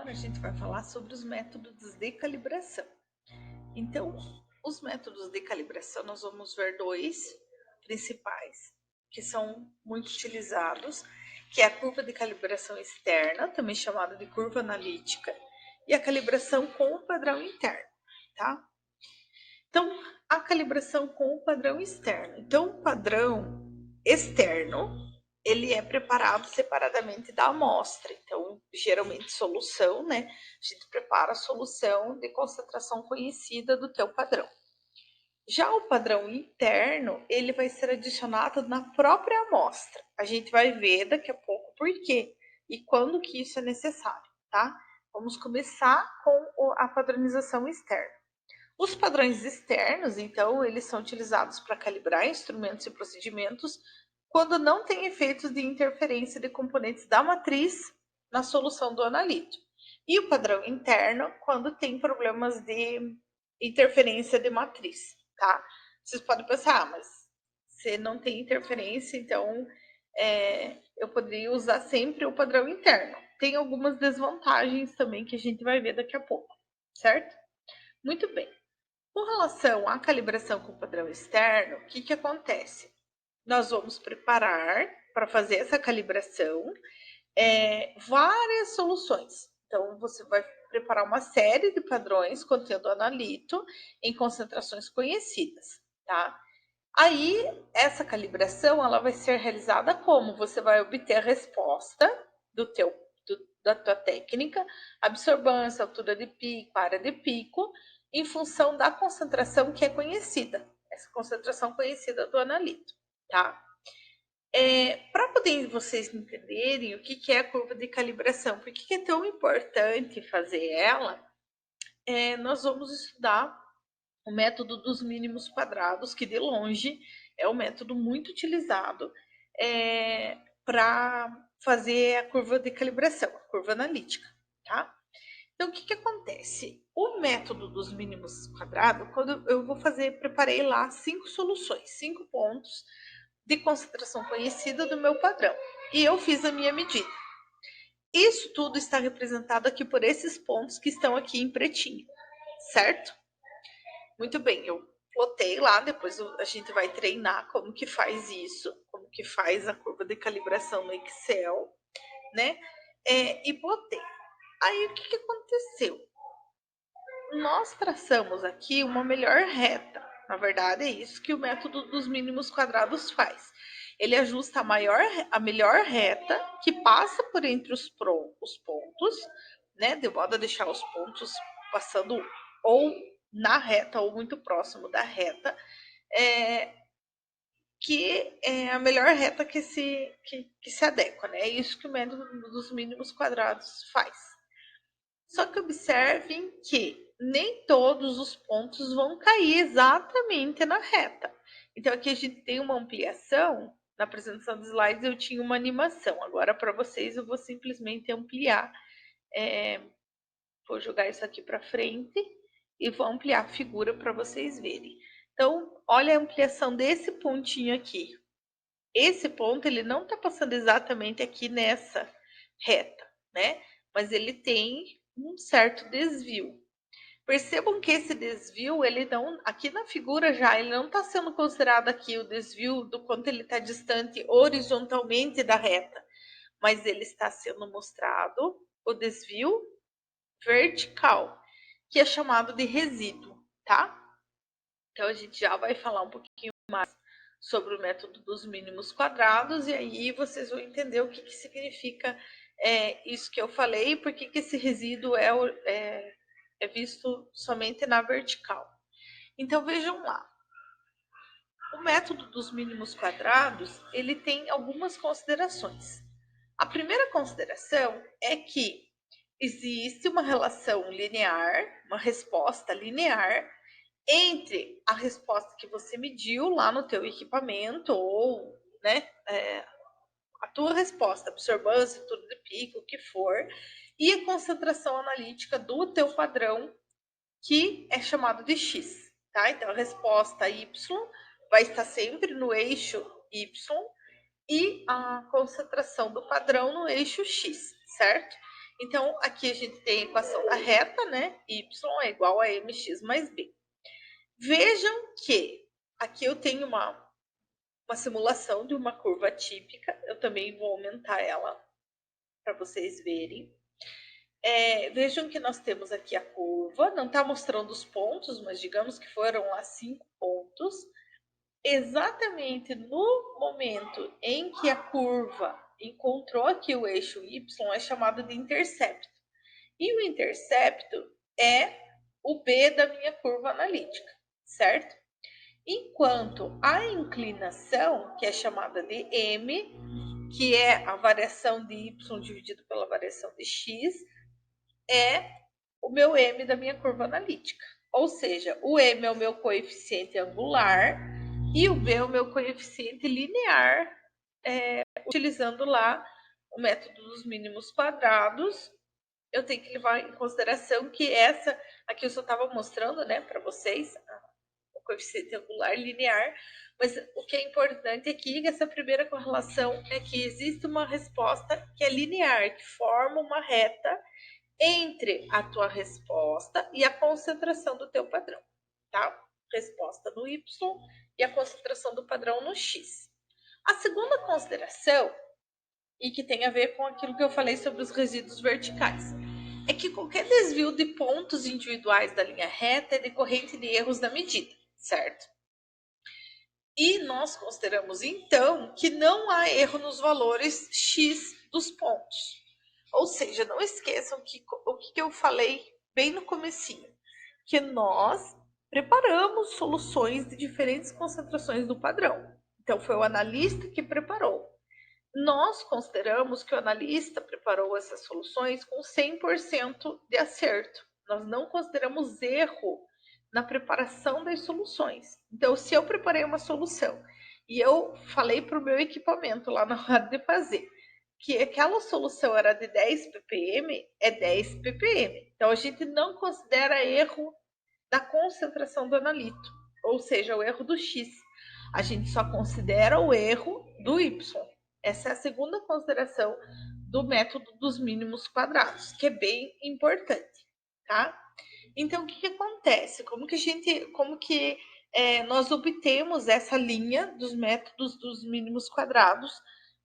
Agora a gente vai falar sobre os métodos de calibração. Então, os métodos de calibração, nós vamos ver dois principais, que são muito utilizados, que é a curva de calibração externa, também chamada de curva analítica, e a calibração com o padrão interno, tá? Então, a calibração com o padrão externo. Então, o padrão externo, ele é preparado separadamente da amostra. Então, geralmente solução, né? A gente prepara a solução de concentração conhecida do teu padrão. Já o padrão interno, ele vai ser adicionado na própria amostra. A gente vai ver daqui a pouco por quê e quando que isso é necessário, tá? Vamos começar com a padronização externa. Os padrões externos, então, eles são utilizados para calibrar instrumentos e procedimentos quando não tem efeitos de interferência de componentes da matriz na solução do analito. E o padrão interno, quando tem problemas de interferência de matriz, tá? Vocês podem pensar, mas se não tem interferência, então eu poderia usar sempre o padrão interno. Tem algumas desvantagens também que a gente vai ver daqui a pouco, certo? Muito bem. Com relação à calibração com padrão externo, o que acontece? Nós vamos preparar para fazer essa calibração várias soluções. Então, você vai preparar uma série de padrões contendo analito em concentrações conhecidas, tá? Aí, essa calibração, ela vai ser realizada como? Você vai obter a resposta da tua técnica, absorvância, altura de pico, área de pico, em função da concentração que é conhecida, essa concentração conhecida do analito, tá? Para poder vocês entenderem o que é a curva de calibração, por que é tão importante fazer ela, nós vamos estudar o método dos mínimos quadrados, que de longe é um método muito utilizado para fazer a curva de calibração, a curva analítica, tá? Então, o que acontece? O método dos mínimos quadrados, quando eu vou fazer, preparei lá 5 soluções, 5 pontos de concentração conhecida do meu padrão. E eu fiz a minha medida. Isso tudo está representado aqui por esses pontos que estão aqui em pretinho, certo? Muito bem, eu plotei lá, depois a gente vai treinar como que faz isso, como que faz a curva de calibração no Excel, né? E plotei. Aí, o que aconteceu? Nós traçamos aqui uma melhor reta. Na verdade, é isso que o método dos mínimos quadrados faz. Ele ajusta a melhor reta que passa por entre os pontos, né? De modo a deixar os pontos passando ou na reta ou muito próximo da reta, que é a melhor reta que se adequa, né? É isso que o método dos mínimos quadrados faz. Só que observem que nem todos os pontos vão cair exatamente na reta. Então, aqui a gente tem uma ampliação. Na apresentação dos slides eu tinha uma animação. Agora, para vocês, eu vou simplesmente ampliar. Vou jogar isso aqui para frente e vou ampliar a figura para vocês verem. Então, olha a ampliação desse pontinho aqui. Esse ponto, ele não está passando exatamente aqui nessa reta, né? Mas ele tem um certo desvio. Percebam que esse desvio, ele não, aqui na figura já, ele não está sendo considerado aqui o desvio do quanto ele está distante horizontalmente da reta, mas ele está sendo mostrado o desvio vertical, que é chamado de resíduo, tá? Então, a gente já vai falar um pouquinho mais sobre o método dos mínimos quadrados, e aí vocês vão entender o que significa isso que eu falei, e por que esse resíduo é visto somente na vertical. Então, vejam lá. O método dos mínimos quadrados, ele tem algumas considerações. A primeira consideração é que existe uma relação linear, uma resposta linear, entre a resposta que você mediu lá no teu equipamento ou, né, a tua resposta, absorvância, tudo de pico, o que for, e a concentração analítica do teu padrão, que é chamado de X, tá? Então, a resposta Y vai estar sempre no eixo Y e a concentração do padrão no eixo X, certo? Então, aqui a gente tem a equação da reta, né? Y é igual a mx mais b. Vejam que aqui eu tenho uma simulação de uma curva típica. Eu também vou aumentar ela para vocês verem. Vejam que nós temos aqui a curva, não está mostrando os pontos, mas digamos que foram lá 5 pontos. Exatamente no momento em que a curva encontrou aqui o eixo y, é chamado de intercepto. E o intercepto é o B da minha curva analítica, certo? Enquanto a inclinação, que é chamada de M, que é a variação de y dividido pela variação de x, é o meu M da minha curva analítica. Ou seja, o M é o meu coeficiente angular e o B é o meu coeficiente linear, utilizando lá o método dos mínimos quadrados. Eu tenho que levar em consideração que essa aqui eu só estava mostrando, né, para vocês, o coeficiente angular linear, mas o que é importante aqui, que essa primeira correlação é que existe uma resposta que é linear, que forma uma reta entre a tua resposta e a concentração do teu padrão, tá? Resposta no Y e a concentração do padrão no X. A segunda consideração, e que tem a ver com aquilo que eu falei sobre os resíduos verticais, é que qualquer desvio de pontos individuais da linha reta é decorrente de erros da medida, certo? E nós consideramos, então, que não há erro nos valores X dos pontos. Ou seja, não esqueçam que o que eu falei bem no comecinho, que nós preparamos soluções de diferentes concentrações do padrão. Então, foi o analista que preparou. Nós consideramos que o analista preparou essas soluções com 100% de acerto. Nós não consideramos erro na preparação das soluções. Então, se eu preparei uma solução e eu falei para o meu equipamento lá na hora de fazer que aquela solução era de 10 ppm, é 10 ppm. Então, a gente não considera erro da concentração do analito, ou seja, o erro do X. A gente só considera o erro do Y. Essa é a segunda consideração do método dos mínimos quadrados, que é bem importante, tá? Então, o que acontece? Como que nós obtemos essa linha dos métodos dos mínimos quadrados?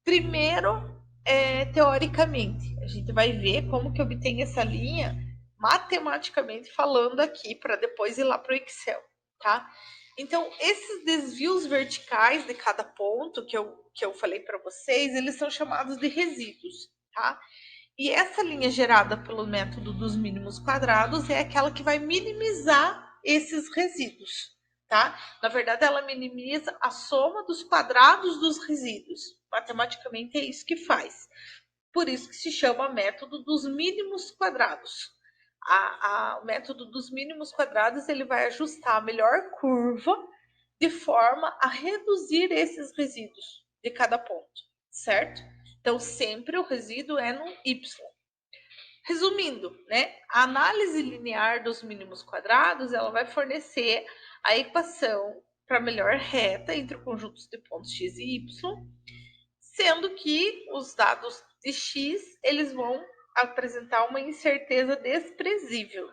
Primeiro, teoricamente, a gente vai ver como que obtém essa linha matematicamente falando aqui, para depois ir lá para o Excel, tá? Então, esses desvios verticais de cada ponto que eu falei para vocês, eles são chamados de resíduos, tá? E essa linha gerada pelo método dos mínimos quadrados é aquela que vai minimizar esses resíduos, tá? Na verdade, ela minimiza a soma dos quadrados dos resíduos. Matematicamente é isso que faz. Por isso que se chama método dos mínimos quadrados. O método dos mínimos quadrados ele vai ajustar a melhor curva de forma a reduzir esses resíduos de cada ponto, certo? Então, sempre o resíduo é no Y. Resumindo, né, a análise linear dos mínimos quadrados ela vai fornecer a equação para a melhor reta entre os conjuntos de pontos x e y, sendo que os dados de x eles vão apresentar uma incerteza desprezível,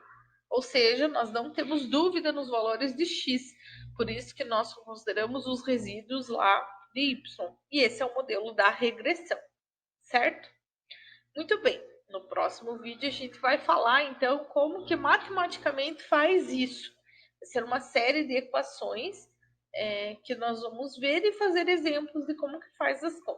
ou seja, nós não temos dúvida nos valores de x, por isso que nós consideramos os resíduos lá de y, e esse é o modelo da regressão, certo? Muito bem, no próximo vídeo a gente vai falar então como que matematicamente faz isso. Vai ser uma série de equações que nós vamos ver e fazer exemplos de como que faz as contas.